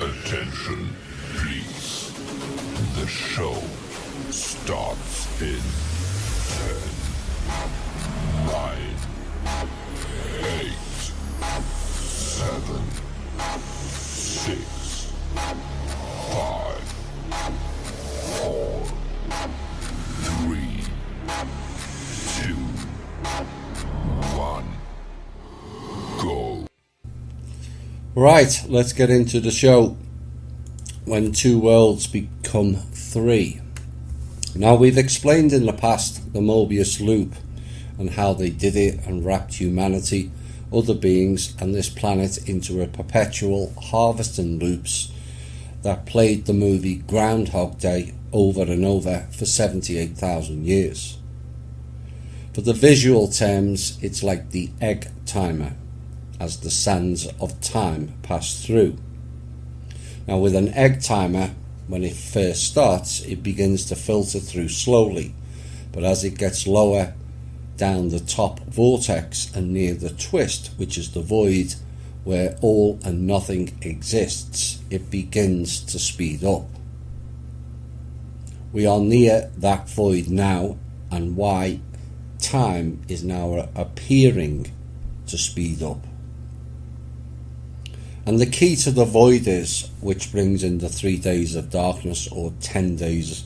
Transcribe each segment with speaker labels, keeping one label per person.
Speaker 1: Attention, please. The show starts in 10, 9, 8, 7, 6, 5, 4, 3, 2, 1, go.
Speaker 2: Right, let's get into the show. When two worlds become three. Now, we've explained in the past the Mobius loop and how they did it and wrapped humanity, other beings and this planet into a perpetual harvesting loops that played the movie Groundhog Day over and over for 78,000 years. For the visual terms, it's like the egg timer as the sands of time pass through. Now, with an egg timer, when it first starts, it begins to filter through slowly, but as it gets lower down the top vortex and near the twist, which is the void where all and nothing exists, it begins to speed up. We are near that void now, and why time is now appearing to speed up. And the key to the void is, which brings in the 3 days of darkness, or 10 days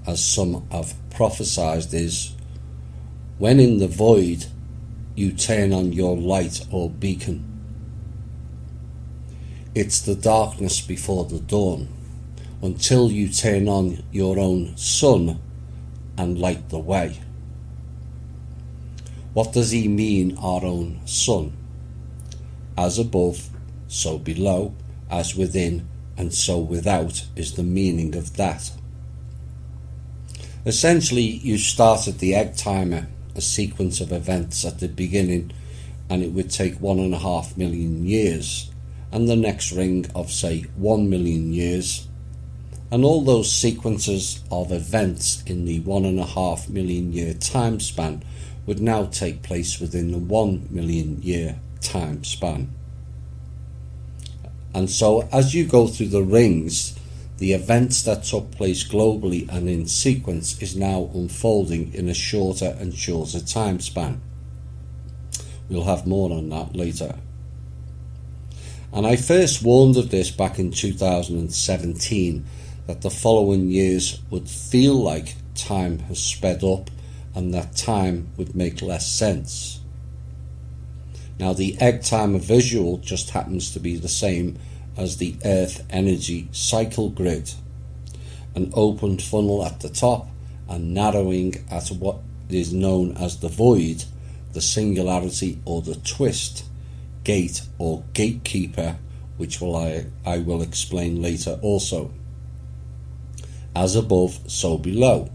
Speaker 2: as some have prophesied, is when in the void you turn on your light or beacon. It's the darkness before the dawn, until you turn on your own sun and light the way. What does he mean, our own sun? As above, so below, as within, and so without is the meaning of that. Essentially, you started the egg timer, a sequence of events at the beginning, and it would take 1.5 million years, and the next ring of, say, 1 million years, and all those sequences of events in the 1.5 million year time span would now take place within the 1 million year time span. And so as you go through the rings, the events that took place globally and in sequence is now unfolding in a shorter and shorter time span. We'll have more on that later. And I first warned of this back in 2017, that the following years would feel like time has sped up and that time would make less sense. Now, the egg timer visual just happens to be the same as the Earth energy cycle grid, an open funnel at the top and narrowing at what is known as the void, the singularity or the twist, gate or gatekeeper, which I will explain later also. As above, so below.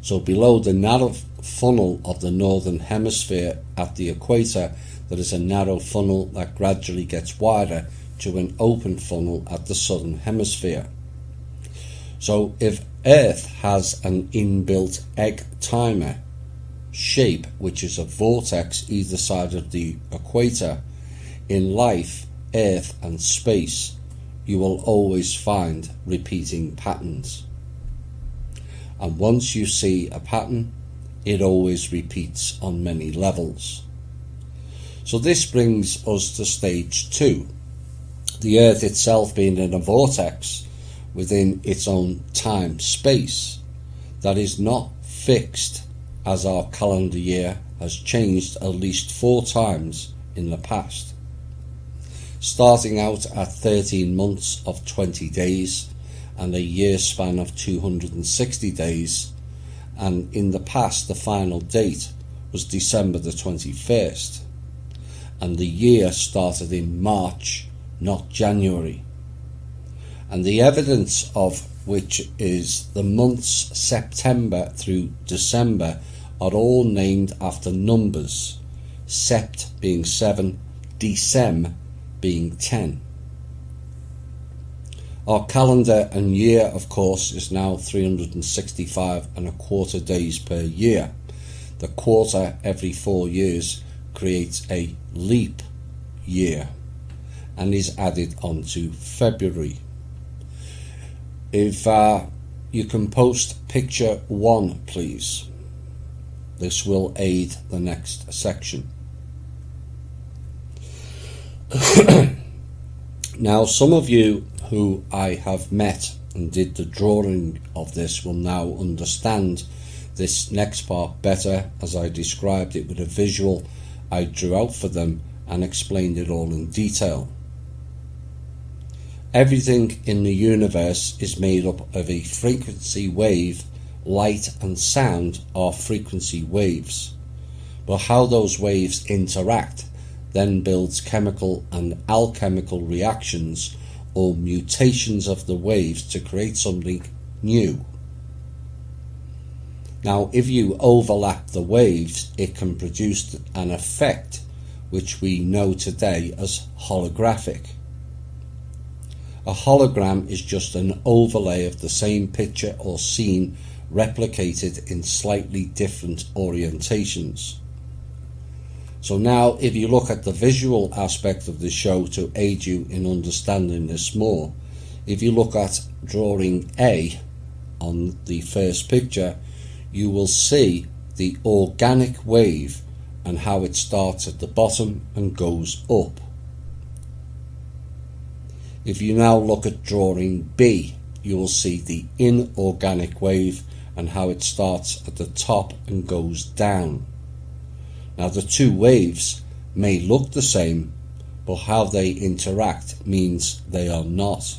Speaker 2: So below the narrow funnel of the northern hemisphere at the equator, there is a narrow funnel that gradually gets wider to an open funnel at the southern hemisphere. So if Earth has an inbuilt egg timer shape, which is a vortex either side of the equator, in life, Earth and space, you will always find repeating patterns. And once you see a pattern, it always repeats on many levels. So this brings us to stage 2, the Earth itself being in a vortex within its own time-space that is not fixed, as our calendar year has changed at least 4 times in the past. Starting out at 13 months of 20 days and a year span of 260 days, and in the past the final date was December the 21st, and the year started in March, not January. And the evidence of which is the months September through December are all named after numbers, Sept being 7, Decem being 10. Our calendar and year, of course, is now 365 and a quarter days per year. The quarter every 4 years creates a leap year and is added onto February. If you can post picture 1, please. This will aid the next section. Now, some of you who I have met and did the drawing of this will now understand this next part better, as I described it with a visual I drew out for them and explained it all in detail. Everything in the universe is made up of a frequency wave. Light and sound are frequency waves, but how those waves interact then builds chemical and alchemical reactions or mutations of the waves to create something new. Now, if you overlap the waves, it can produce an effect which we know today as holographic. A hologram is just an overlay of the same picture or scene replicated in slightly different orientations. So now, if you look at the visual aspect of the show to aid you in understanding this more, if you look at drawing A on the first picture, you will see the organic wave and how it starts at the bottom and goes up. If you now look at drawing B, you will see the inorganic wave and how it starts at the top and goes down. Now, the two waves may look the same, but how they interact means they are not.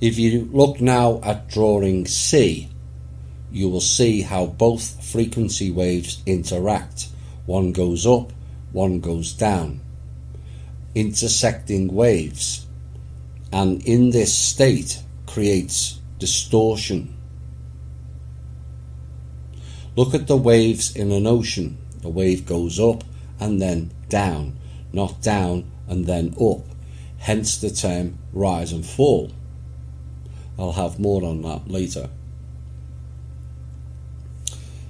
Speaker 2: If you look now at drawing C, you will see how both frequency waves interact. One goes up, one goes down, intersecting waves, and in this state creates distortion. Look at the waves in an ocean. The wave goes up and then down, not down and then up, hence the term rise and fall. I'll have more on that later.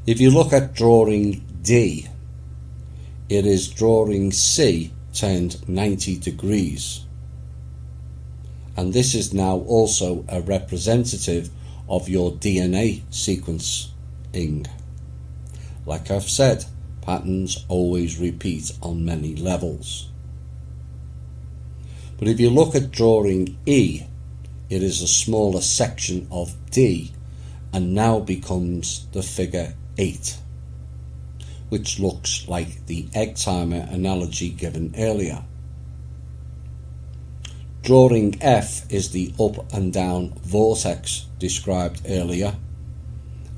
Speaker 2: If you look at drawing D, it is drawing C turned 90 degrees. And this is now also a representative of your DNA sequencing. Like I've said, patterns always repeat on many levels. But if you look at drawing E, it is a smaller section of D and now becomes the figure 8, which looks like the egg timer analogy given earlier. Drawing F is the up and down vortex described earlier,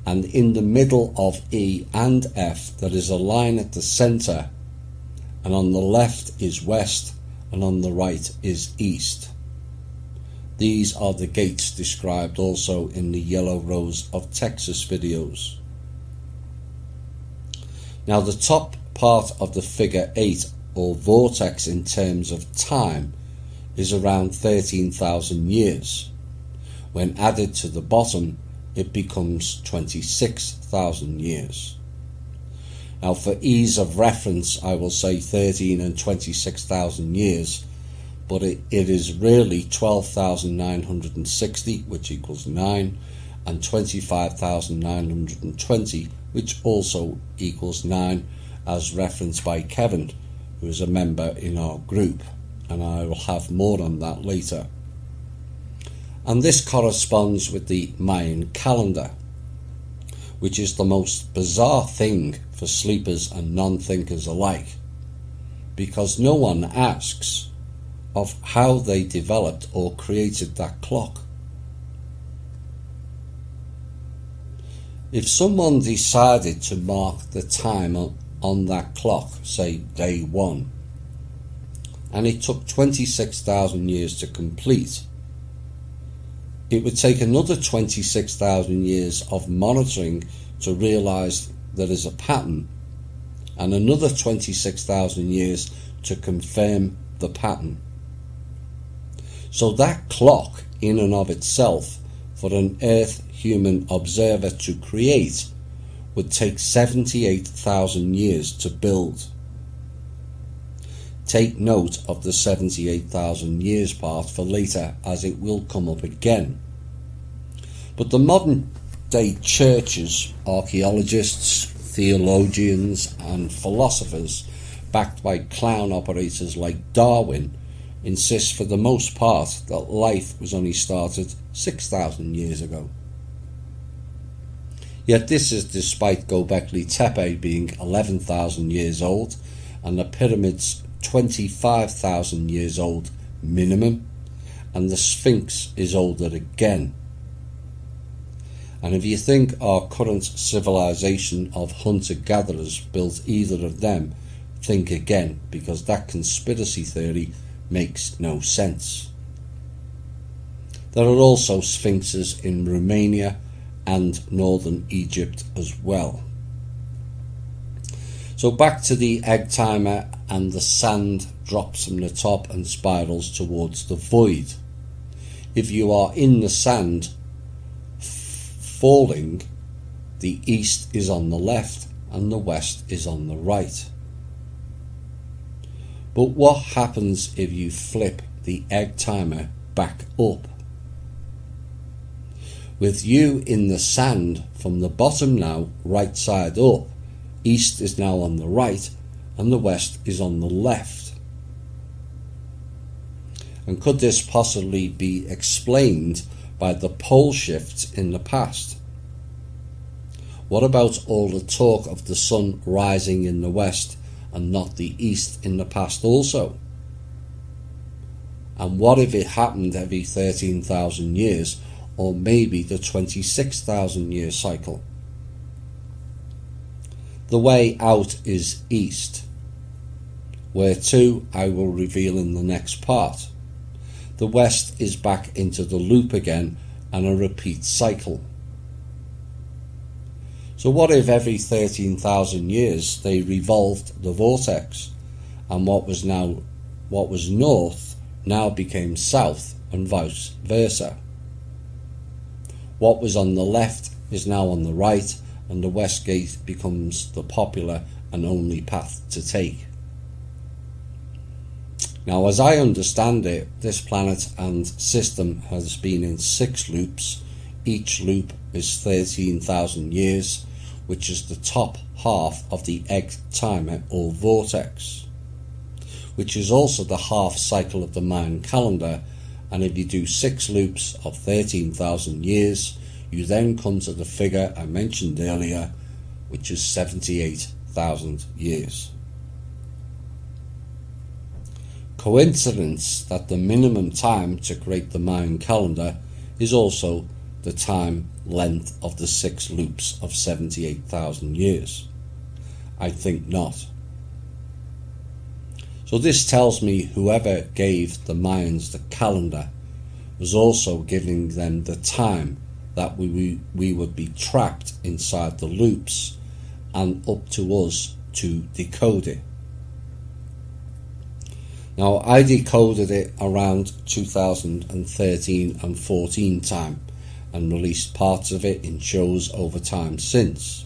Speaker 2: and in the middle of E and F there is a line at the centre, and on the left is west and on the right is east. These are the gates described also in the Yellow Rose of Texas videos. Now, the top part of the figure 8 or vortex in terms of time is around 13,000 years. When added to the bottom, it becomes 26,000 years. Now, for ease of reference, I will say 13 and 26,000 years, but it is really 12,960, which equals 9, and 25,920, which also equals 9, as referenced by Kevin, who is a member in our group, and I will have more on that later. And this corresponds with the Mayan calendar, which is the most bizarre thing for sleepers and non-thinkers alike, because no one asks of how they developed or created that clock. If someone decided to mark the time on that clock, say day 1, and it took 26,000 years to complete, it would take another 26,000 years of monitoring to realise there is a pattern, and another 26,000 years to confirm the pattern. So that clock in and of itself, for an Earth human observer to create, would take 78,000 years to build. take note of the 78,000 years part for later, as it will come up again. But the modern day churches, archaeologists, theologians and philosophers, backed by clown operators like Darwin, insist for the most part that life was only started 6,000 years ago. Yet this is despite Göbekli Tepe being 11,000 years old and the pyramids 25,000 years old minimum, and the Sphinx is older again. And if you think our current civilization of hunter-gatherers built either of them, think again, because that conspiracy theory makes no sense. There are also sphinxes in Romania and northern Egypt as well. So back to the egg timer, and the sand drops from the top and spirals towards the void. If you are in the sand falling, the east is on the left and the west is on the right. But what happens if you flip the egg timer back up? With you in the sand from the bottom now, right side up, east is now on the right and the west is on the left. And could this possibly be explained by the pole shifts in the past? What about all the talk of the sun rising in the west and not the east in the past also? And what if it happened every 13,000 years, or maybe the 26,000 year cycle? The way out is east, where to I will reveal in the next part. The west is back into the loop again and a repeat cycle. So what if every 13,000 years they revolved the vortex, and what was north now became south and vice versa? What was on the left is now on the right, and the west gate becomes the popular and only path to take. Now, as I understand it, this planet and system has been in 6 loops. Each loop is 13,000 years, which is the top half of the egg timer or vortex, which is also the half cycle of the Mayan calendar. And if you do 6 loops of 13,000 years, you then come to the figure I mentioned earlier, which is 78,000 years. Coincidence that the minimum time to create the Mayan calendar is also the time length of the 6 loops of 78,000 years? I think not. So this tells me whoever gave the Mayans the calendar was also giving them the time that we would be trapped inside the loops, and up to us to decode it. Now, I decoded it around 2013 and 14 time and released parts of it in shows over time since.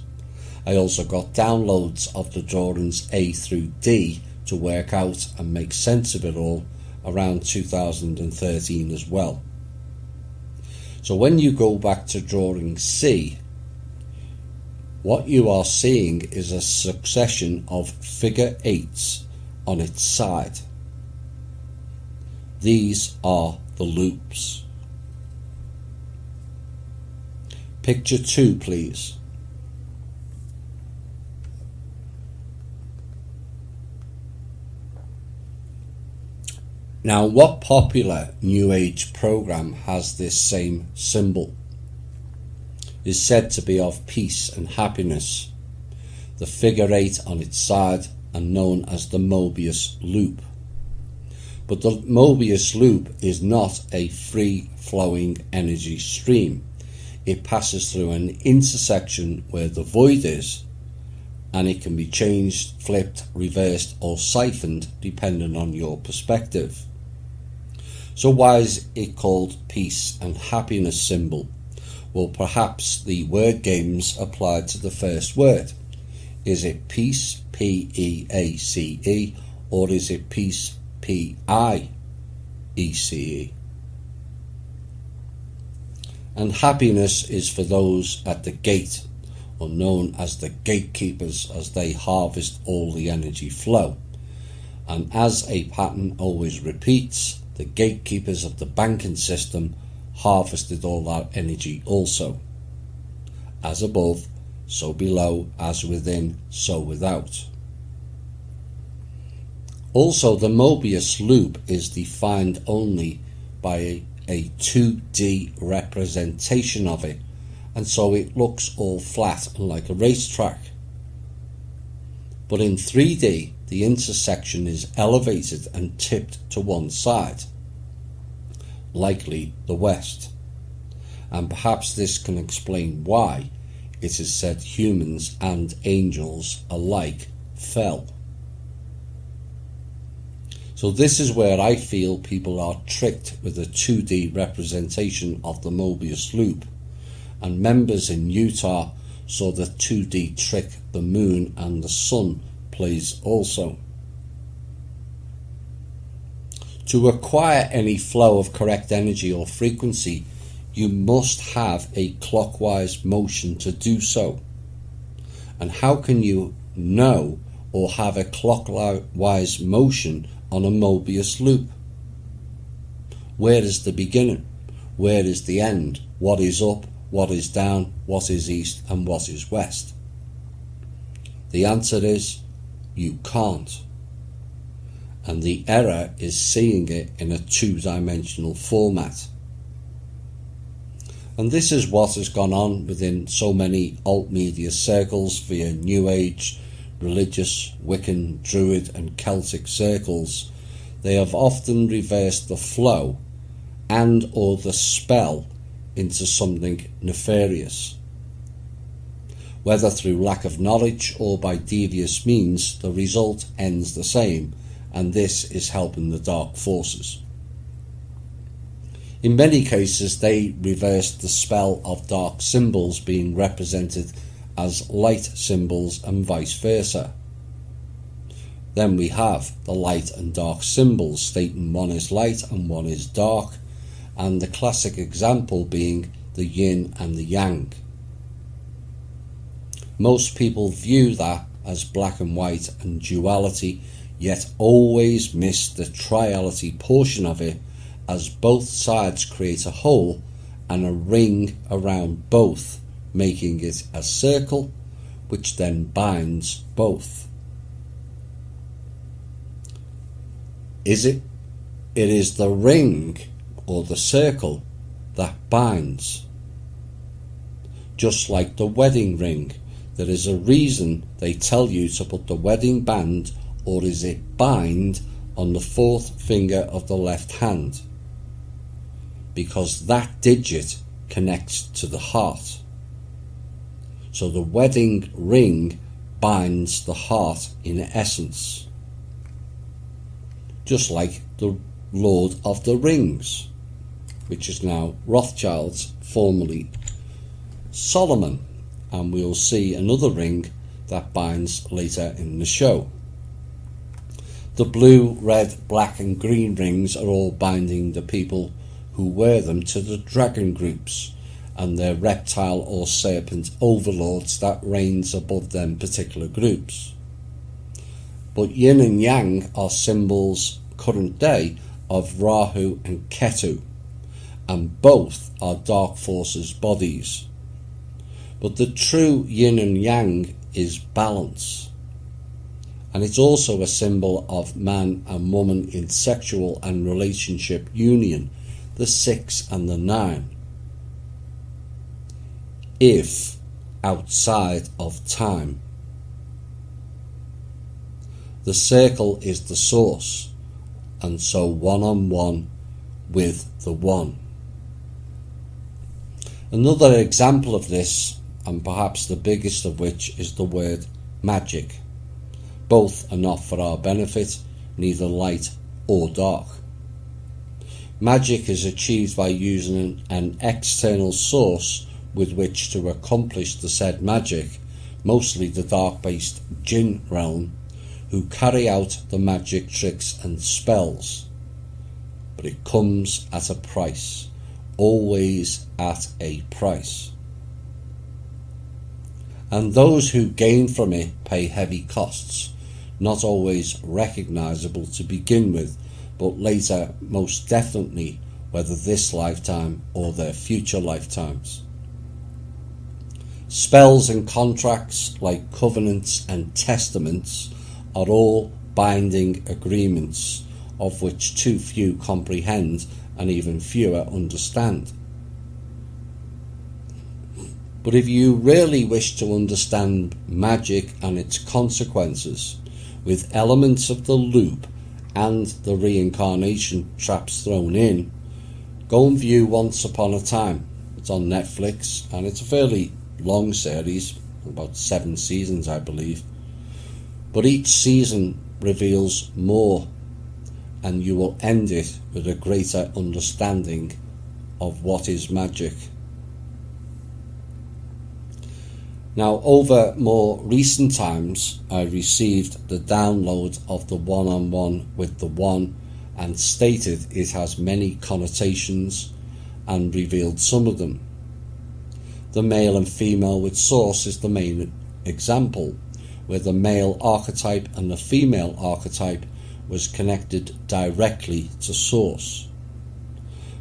Speaker 2: I also got downloads of the drawings A through D to work out and make sense of it all around 2013 as well. So when you go back to drawing C, what you are seeing is a succession of figure 8s on its side. These are the loops. Picture 2, please. Now, what popular New Age program has this same symbol? Is said to be of peace and happiness. The figure 8 on its side, and known as the Mobius loop. But the Mobius loop is not a free-flowing energy stream. It passes through an intersection where the void is, and it can be changed, flipped, reversed or siphoned depending on your perspective. So why is it called peace and happiness symbol? Well, perhaps the word games applied to the first word. Is it peace, P-E-A-C-E, or is it peace, P-I-E-C-E? And happiness is for those at the gate, or known as the gatekeepers, as they harvest all the energy flow. And as a pattern always repeats, the gatekeepers of the banking system harvested all that energy also. As above, so below, as within, so without. Also, the Mobius loop is defined only by a 2D representation of it, and so it looks all flat and like a racetrack. But in 3D, the intersection is elevated and tipped to one side, likely the west. And perhaps this can explain why it is said humans and angels alike fell. So this is where I feel people are tricked with a 2D representation of the Mobius loop, and members in Utah saw the 2D trick the moon and the sun plays also. To acquire any flow of correct energy or frequency, you must have a clockwise motion to do so. And how can you know or have a clockwise motion on a Mobius loop? Where is the beginning? Where is the end? What is up? What is down? What is east? And what is west? The answer is you can't. And the error is seeing it in a two-dimensional format. And this is what has gone on within so many alt-media circles via New Age, religious, Wiccan, Druid and Celtic circles. They have often reversed the flow and or the spell into something nefarious. Whether through lack of knowledge or by devious means, the result ends the same, and this is helping the dark forces. In many cases, they reversed the spell of dark symbols being represented as light symbols and vice versa. Then we have the light and dark symbols stating one is light and one is dark, and the classic example being the yin and the yang. Most people view that as black and white and duality, yet always miss the triality portion of it, as both sides create a whole and a ring around both, making it a circle which then binds both. It is the ring or the circle that binds. Just like the wedding ring, there is a reason they tell you to put the wedding band, or is it bind, on the fourth finger of the left hand, because that digit connects to the heart. So the wedding ring binds the heart in essence. Just like the Lord of the Rings, which is now Rothschild's, formerly Solomon, and we'll see another ring that binds later in the show. The blue, red, black and green rings are all binding the people who wear them to the dragon groups and their reptile or serpent overlords that reigns above them particular groups. But yin and yang are symbols current day of Rahu and Ketu, and both are dark forces bodies. But the true yin and yang is balance, and it's also a symbol of man and woman in sexual and relationship union, the 6 and the 9. If outside of time. The circle is the source, and so one-on-one with the one. Another example of this, and perhaps the biggest of which, is the word magic. Both are not for our benefit, neither light or dark. Magic is achieved by using an external source with which to accomplish the said magic, mostly the dark-based jinn realm, who carry out the magic tricks and spells. But it comes at a price, always at a price. And those who gain from it pay heavy costs, not always recognisable to begin with, but later most definitely, whether this lifetime or their future lifetimes. Spells and contracts like covenants and testaments are all binding agreements, of which too few comprehend and even fewer understand. But if you really wish to understand magic and its consequences, with elements of the loop and the reincarnation traps thrown in, go and view Once Upon a Time. It's on Netflix and it's a fairly long series, about 7 seasons I believe. But each season reveals more, and you will end it with a greater understanding of what is magic. Now, over more recent times, I received the download of the one-on-one with the One and stated it has many connotations and revealed some of them. The male and female with Source is the main example, where the male archetype and the female archetype was connected directly to Source.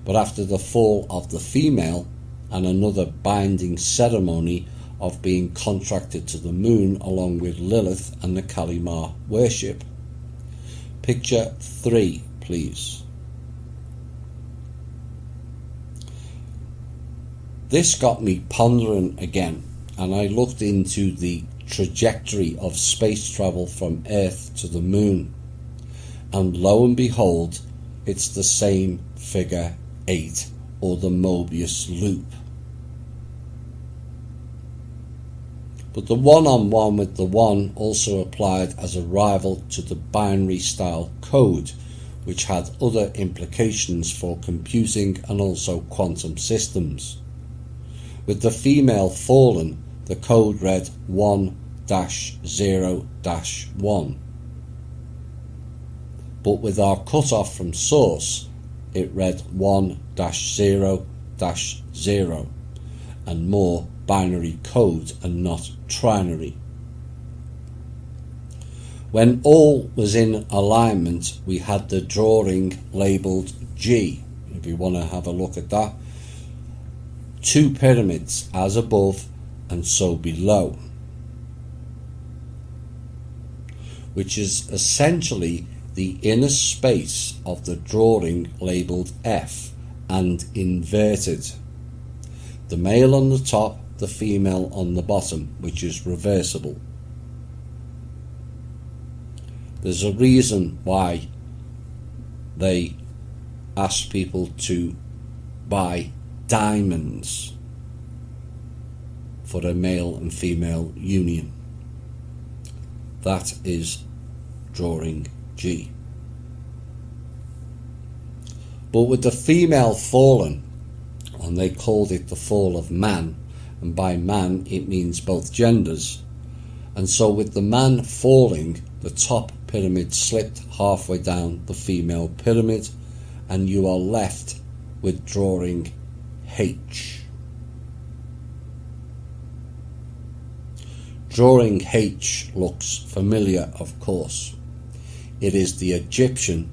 Speaker 2: But after the fall of the female and another binding ceremony of being contracted to the moon along with Lilith and the Kalimar worship. Picture 3, please. This got me pondering again, and I looked into the trajectory of space travel from Earth to the moon, and lo and behold, it's the same figure 8, or the Mobius loop. But the one-on-one with the One also applied as a rival to the binary style code, which had other implications for computing and also quantum systems. With the female fallen, the code read 1-0-1. But with our cut-off from Source, it read 1-0-0, and more binary code and not trinary. When all was in alignment, we had the drawing labelled G, if you want to have a look at that. 2 pyramids, as above and so below, which is essentially the inner space of the drawing labelled F and inverted. The male on the top, the female on the bottom, which is reversible. There's a reason why they ask people to buy diamonds for a male and female union. That is drawing G. But with the female fallen, and they called it the fall of man, and by man it means both genders, and so with the man falling, the top pyramid slipped halfway down the female pyramid, and you are left with drawing H. Drawing H looks familiar, of course. It is the Egyptian,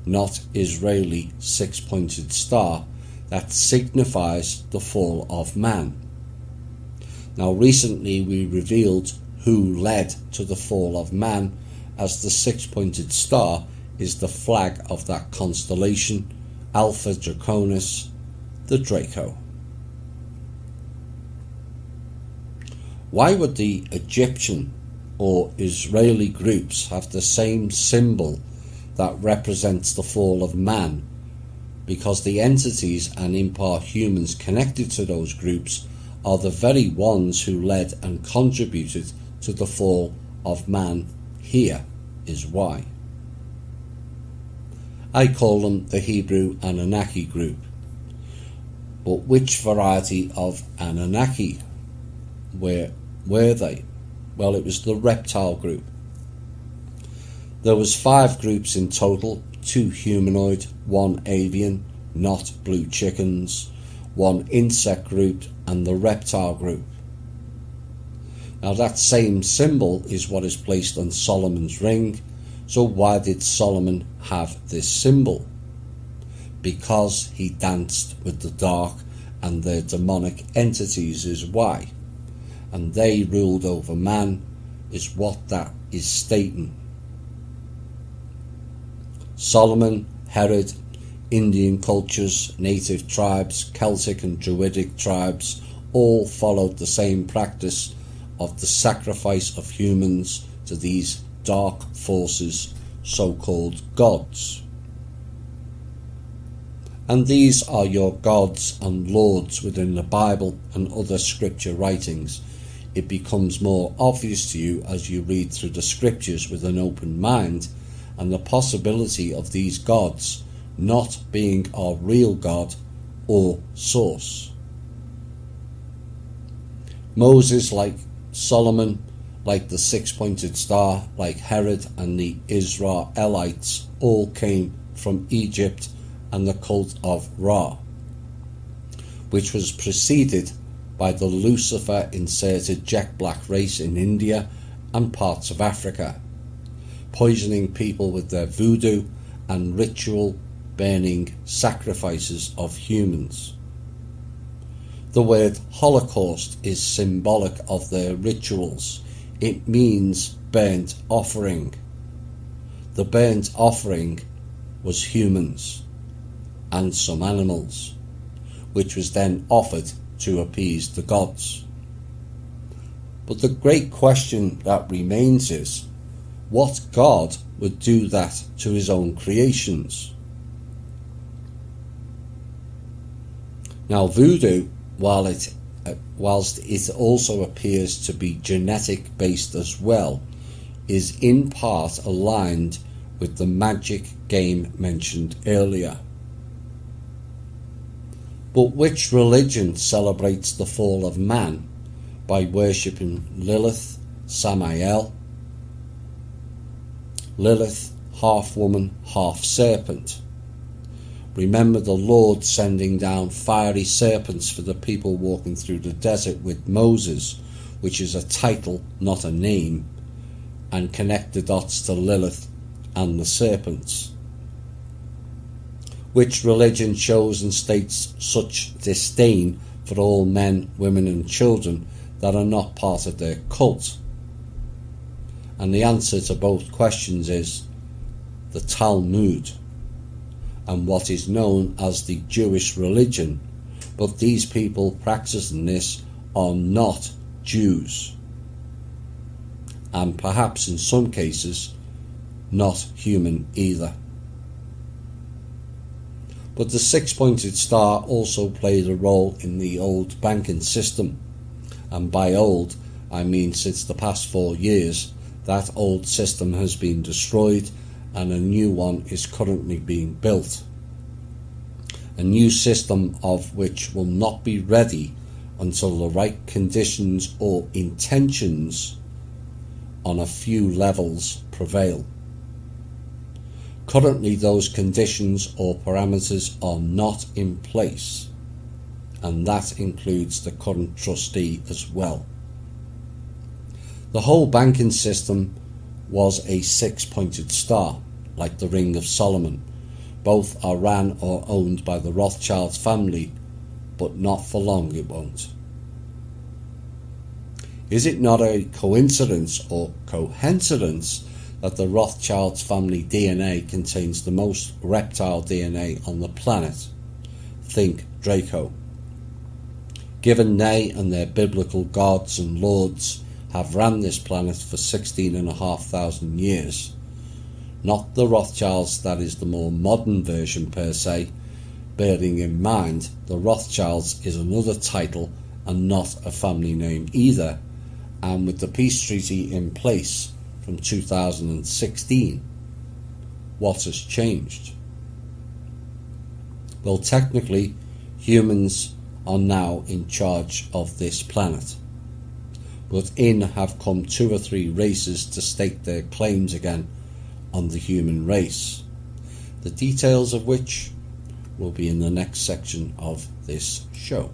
Speaker 2: not Israeli, 6-pointed star that signifies the fall of man. Now recently we revealed who led to the fall of man, as the 6-pointed star is the flag of that constellation, Alpha Draconis, the Draco. Why would the Egyptian or Israeli groups have the same symbol that represents the fall of man? Because the entities and impar humans connected to those groups are the very ones who led and contributed to the fall of man. Here is why. I call them the Hebrew Anunnaki group. But which variety of Anunnaki were they? Well, it was the reptile group. There was 5 groups in total, 2 humanoid, 1 avian, not blue chickens, 1 insect group and the reptile group. Now that same symbol is what is placed on Solomon's ring. So why did Solomon have this symbol? Because he danced with the dark and their demonic entities is why. And they ruled over man is what that is stating. Solomon, Herod, Indian cultures, native tribes, Celtic and Druidic tribes all followed the same practice of the sacrifice of humans to these dark forces, so-called gods. And these are your gods and lords within the Bible and other scripture writings. It becomes more obvious to you as you read through the scriptures with an open mind, and the possibility of these gods not being our real God or source. Moses, like Solomon, like the 6-pointed star, like Herod and the Israelites, all came from Egypt and the cult of Ra, which was preceded by the Lucifer inserted jet black race in India and parts of Africa, poisoning people with their voodoo and ritual burning sacrifices of humans. The word Holocaust is symbolic of their rituals. It means burnt offering. The burnt offering was humans and some animals, which was then offered to appease the gods. But the great question that remains is, what God would do that to his own creations? Now voodoo, whilst it also appears to be genetic based as well, is in part aligned with the magic game mentioned earlier. But which religion celebrates the fall of man by worshipping Lilith, Samael? Lilith, half woman, half serpent. Remember the Lord sending down fiery serpents for the people walking through the desert with Moses, which is a title, not a name, and connect the dots to Lilith and the serpents. Which religion shows and states such disdain for all men, women and children that are not part of their cult? And the answer to both questions is the Talmud and what is known as the Jewish religion, but these people practicing this are not Jews, and perhaps in some cases not human either. But the 6-pointed star also played a role in the old banking system, and by old I mean since the past 4 years. That old system has been destroyed and a new one is currently being built. A new system of which will not be ready until the right conditions or intentions on a few levels prevail. Currently those conditions or parameters are not in place, and that includes the current trustee as well. The whole banking system was a 6-pointed star, like the Ring of Solomon. Both are ran or owned by the Rothschild family, but not for long it won't. Is it not a coincidence or coincidence that the Rothschild family DNA contains the most reptile DNA on the planet? Think Draco. Given they and their biblical gods and lords have ran this planet for 16,500 years. Not the Rothschilds, that is the more modern version per se, bearing in mind the Rothschilds is another title and not a family name either, and with the peace treaty in place from 2016, what has changed? Well, technically, humans are now in charge of this planet. But in have come 2 or 3 races to stake their claims again on the human race, the details of which will be in the next section of this show.